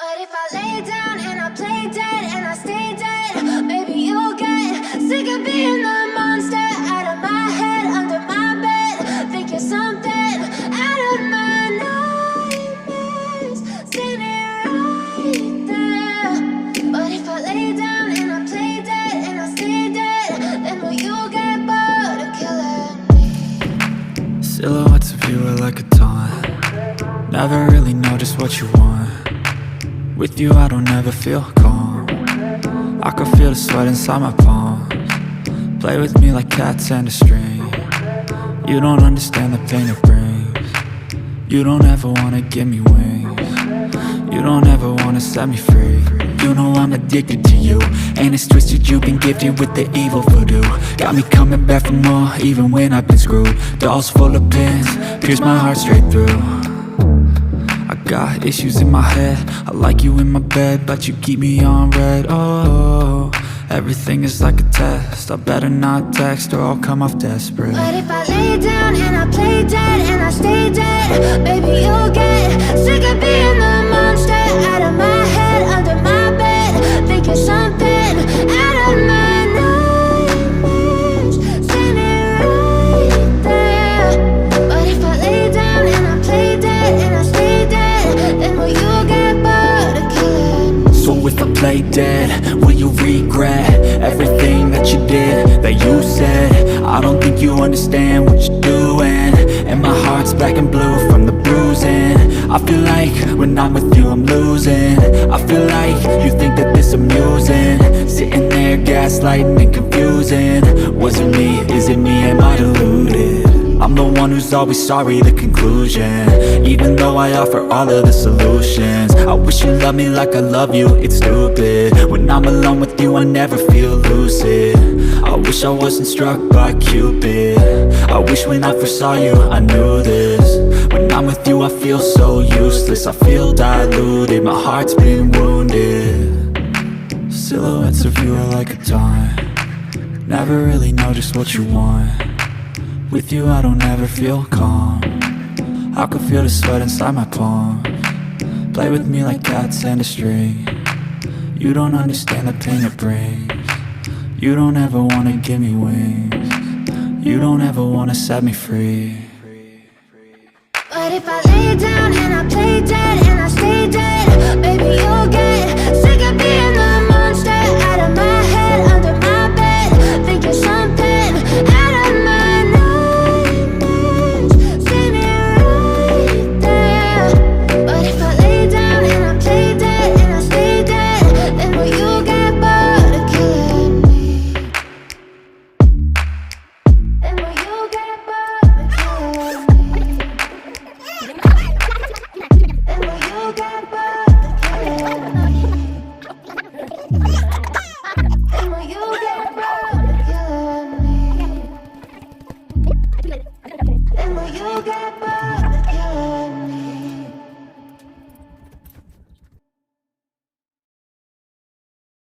But if I lay down and I play dead and I stay dead, baby, you'll get sick of being the monster out of my head, under my bed. Think you're something out of my nightmares, standing right there. But if I lay down and I play dead and I stay dead, then will you get bored of killing me? Silhouettes of you are like a taunt. Never really know just what you want. With you I don't ever feel calm. I can feel the sweat inside my palms. Play with me like cats and a string. You don't understand the pain it brings. You don't ever wanna give me wings. You don't ever wanna set me free. You know I'm addicted to you, and it's twisted, you've been gifted with the evil voodoo. Got me coming back for more, even when I've been screwed. Dolls full of pins, pierce my heart straight through. I got issues in my head, I like you in my bed, but you keep me on red. Oh, everything is like a test. I better not text or I'll come off desperate. But if I lay down and I play dead and I stay dead, baby, you'll get sick of being the monster out of my head, under my bed. Think you're something out of my nightmares, standing right there. But if I lay down and I play dead and I stay dead, then will you get bored of killing me? So if I play dead, will you regret everything that you did, that you said? I don't think you understand what you're doing, and my heart's black and blue from the bruising. I feel like when I'm with you I'm losing. I feel like you think that this amusing, sitting there gaslighting and confusing. Was it me? Is it me? Am I deluded? I'm the one who's always sorry, the conclusion, even though I offer all of the solutions. I wish you loved me like I love you, it's stupid. When I'm alone with you I never feel lucid. I wish I wasn't struck by Cupid. I wish when I first saw you I knew this. When I'm with you I feel so useless, I feel diluted, my heart's been wounded. Silhouettes of you are like a taunt. Never really know just what you want. With you I don't ever feel calm. I can feel the sweat inside my palms. Play with me like cats and a string. You don't understand the pain it brings. You don't ever wanna give me wings. You don't ever wanna set me free. But if I lay down and I play dead and I stay dead, baby, you'll get sick of being the monster out of my head, under my bed. Think you're something out of my nightmares, standing right there. But if I lay down and I play dead and I stay dead, then will you get bored of killing me? Then will you get bored of killing me? Then will you get bored of killing me? Then will you get bored of killing me? Then will you get bored?